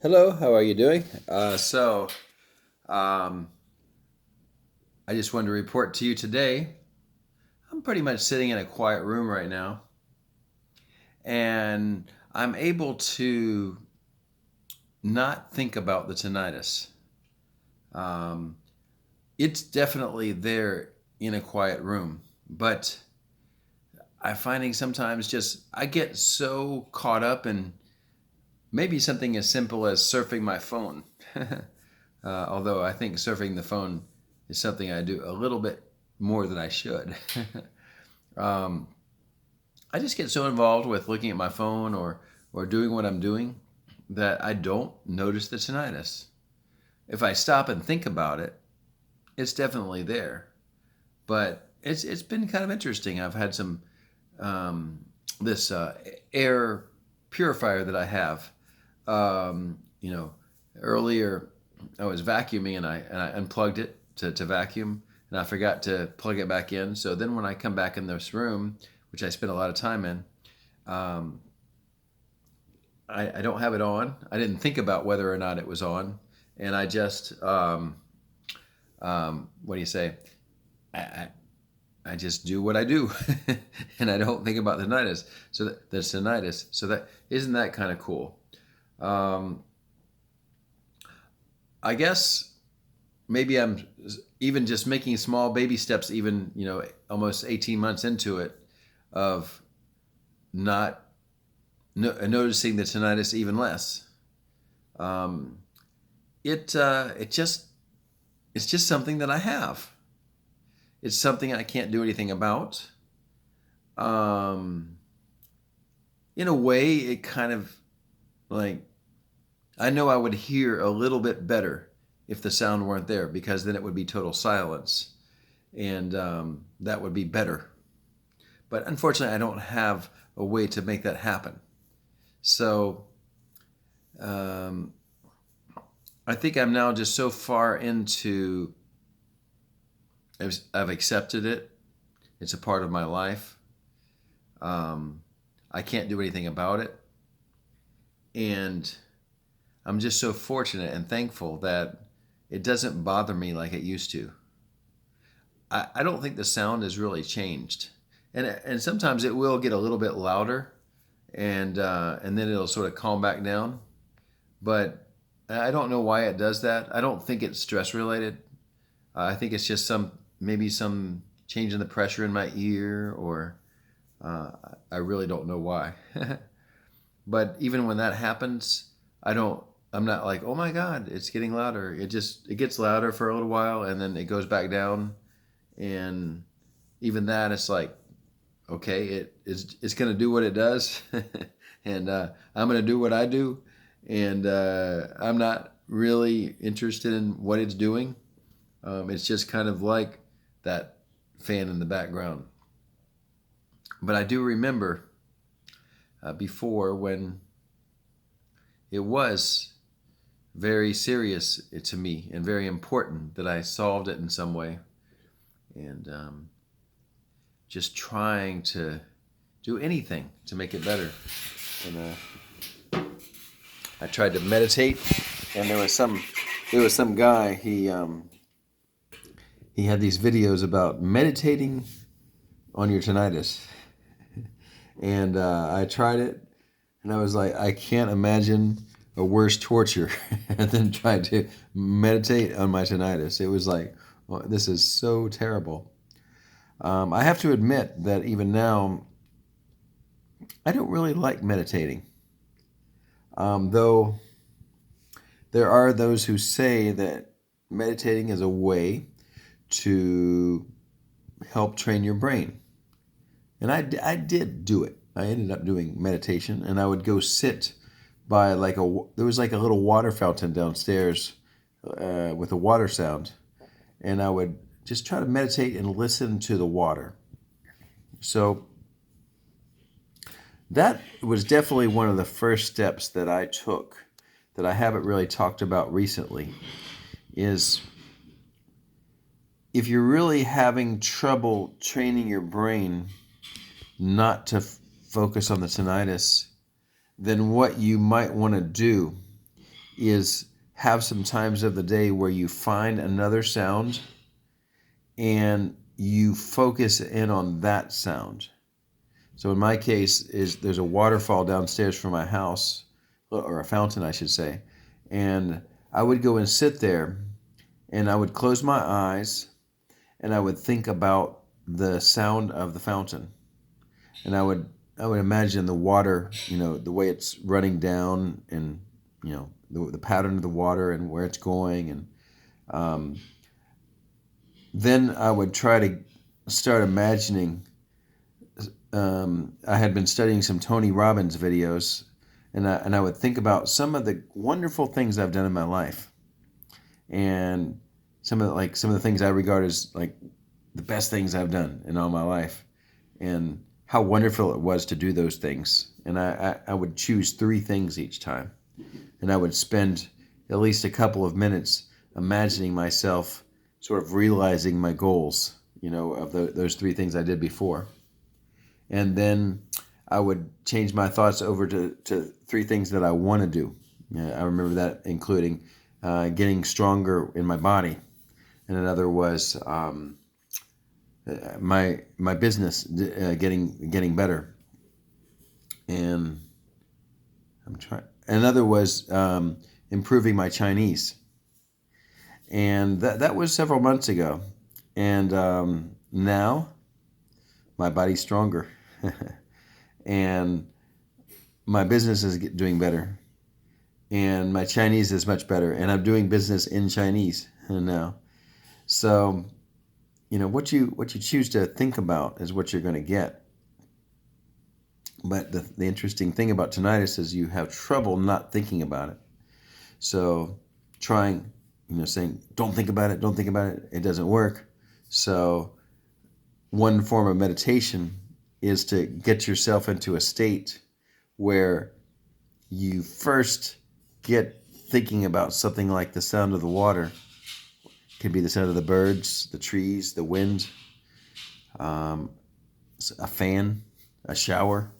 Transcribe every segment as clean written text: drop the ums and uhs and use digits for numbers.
Hello, how are you doing? Um, I just wanted to report to you today. I'm pretty much sitting in a quiet room right now, and I'm able to not think about the tinnitus. Um, it's definitely there in a quiet room, but I'm finding sometimes just I get so caught up in maybe something as simple as surfing my phone. Although I think surfing the phone is something I do a little bit more than I should. um, I just get so involved with looking at my phone or doing what I'm doing that I don't notice the tinnitus. If I stop and think about it, it's definitely there. But it's been kind of interesting. I've had some this air purifier that I have. You know, earlier I was vacuuming and I unplugged it to vacuum, and I forgot to plug it back in. So then when I come back in this room, which I spent a lot of time in, um, I don't have it on. I didn't think about whether or not it was on, and I just what do you say? I, I just do what I do, and I don't think about the tinnitus. So the tinnitus. So that isn't that kind of cool. Um, I guess maybe I'm even just making small baby steps, even almost 18 months into it, of not noticing the tinnitus even less. Um, it just it's just something that I have. It's something I can't do anything about. Um, in a way, it kind of like I know I would hear a little bit better if the sound weren't there, because then it would be total silence, and that would be better. But unfortunately, I don't have a way to make that happen. So um, I think I'm now just so far into, I've accepted it. It's a part of my life. Um, I can't do anything about it. And I'm just so fortunate and thankful that it doesn't bother me like it used to. I don't think the sound has really changed. And sometimes it will get a little bit louder, and then it'll sort of calm back down. But I don't know why it does that. I don't think it's stress related. I think it's just maybe some change in the pressure in my ear, or uh, I really don't know why. But even when that happens, I don't. I'm not like, oh my God, it's getting louder. It gets louder for a little while, and then it goes back down. And even that, it's like, okay, it's going to do what it does, and I'm going to do what I do, and I'm not really interested in what it's doing. It's just kind of like that fan in the background. But I do remember before, when it was very serious to me and very important, that I solved it in some way, and just trying to do anything to make it better. And I tried to meditate, and there was some guy. He had these videos about meditating on your tinnitus, and I tried it, and I was like, I can't imagine a worse torture than trying to meditate on my tinnitus. It was like, well, this is so terrible. I have to admit that even now, I don't really like meditating. Though there are those who say that meditating is a way to help train your brain. And I did do it. I ended up doing meditation, and I would go sit by there was like a little water fountain downstairs with a water sound, and I would just try to meditate and listen to the water. So that was definitely one of the first steps that I took that I haven't really talked about recently. Is if you're really having trouble training your brain not to focus on the tinnitus, then what you might want to do is have some times of the day where you find another sound and you focus in on that sound. So in my case, there's a waterfall downstairs from my house, or a fountain, I should say, and I would go and sit there, and I would close my eyes, and I would think about the sound of the fountain, and I would imagine the water, the way it's running down, and the pattern of the water and where it's going, and then I would try to start imagining. I had been studying some Tony Robbins videos, and I would think about some of the wonderful things I've done in my life, and some of the things I regard as like the best things I've done in all my life, and how wonderful it was to do those things. And I would choose 3 things each time, and I would spend at least a couple of minutes imagining myself sort of realizing my goals, of those 3 things I did before. And then I would change my thoughts over to 3 things that I want to do. I remember that including getting stronger in my body, and another was my business getting better, and another was improving my Chinese, and that was several months ago, and now my body's stronger. And my business is doing better, and my Chinese is much better, and I'm doing business in Chinese now. So, what you choose to think about is what you're going to get. But the interesting thing about tinnitus is you have trouble not thinking about it. So trying, saying, don't think about it, it doesn't work. So one form of meditation is to get yourself into a state where you first get thinking about something like the sound of the water. It could be the sound of the birds, the trees, the wind, a fan, a shower,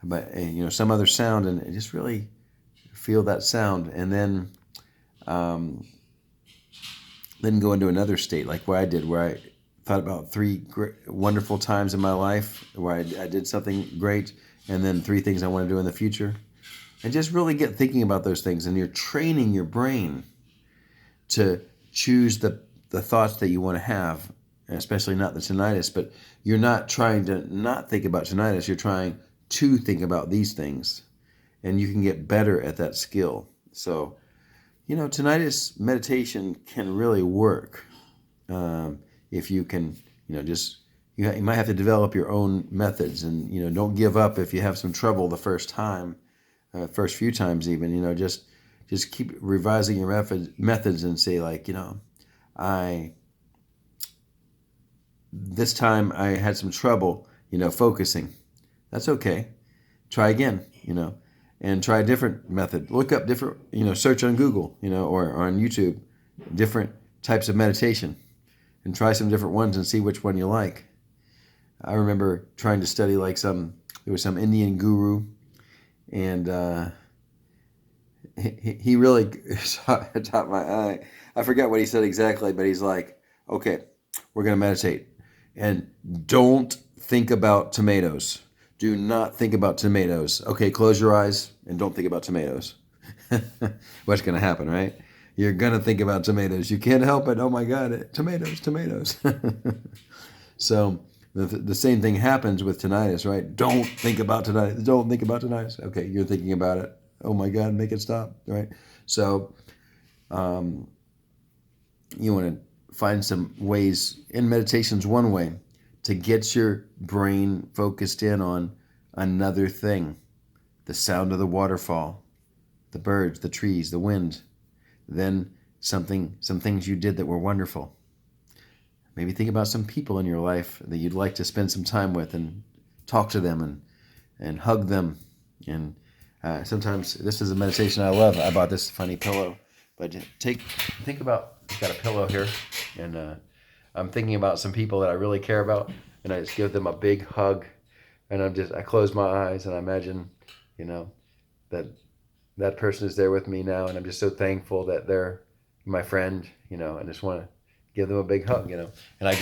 but some other sound, and just really feel that sound, and then go into another state like where I did, where I thought about 3 wonderful times in my life where I did something great, and then 3 things I want to do in the future. And just really get thinking about those things, and you're training your brain to choose the thoughts that you want to have, especially not the tinnitus, but you're not trying to not think about tinnitus, you're trying to think about these things, and you can get better at that skill. So, tinnitus meditation can really work. If you can, you might have to develop your own methods, and, don't give up if you have some trouble the first time, first few times even, just keep revising your methods and say like, this time I had some trouble, focusing. That's okay. Try again, and try a different method. Look up different, search on Google, or on YouTube, different types of meditation, and try some different ones and see which one you like. I remember trying to study there was some Indian guru, and he really taught my eye. I forgot what he said exactly, but he's like, okay, we're going to meditate, and don't think about tomatoes. Do not think about tomatoes. Okay, close your eyes and don't think about tomatoes. What's going to happen, right? You're going to think about tomatoes. You can't help it. Oh my God, tomatoes. So the same thing happens with tinnitus, right? Don't think about tinnitus. Don't think about tinnitus. Okay, you're thinking about it. Oh my God, make it stop, right? So you want to find some ways, and meditation's one way, to get your brain focused in on another thing. The sound of the waterfall, the birds, the trees, the wind. Then some things you did that were wonderful. Maybe think about some people in your life that you'd like to spend some time with, and talk to them and hug them. And sometimes this is a meditation I love. I bought this funny pillow, but think about, I've got a pillow here, and I'm thinking about some people that I really care about, and I just give them a big hug, and I close my eyes and I imagine, that that person is there with me now, and I'm just so thankful that they're my friend. I just want to give them a big hug. And I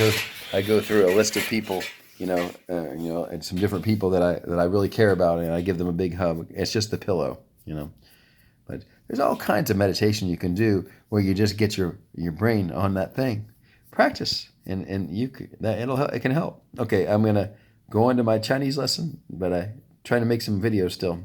go through a list of people, and some different people that I really care about, and I give them a big hug. It's just the pillow. But there's all kinds of meditation you can do where you just get your brain on that thing. Practice, and it can help. Okay, I'm gonna go into my Chinese lesson, but I trying to make some videos still.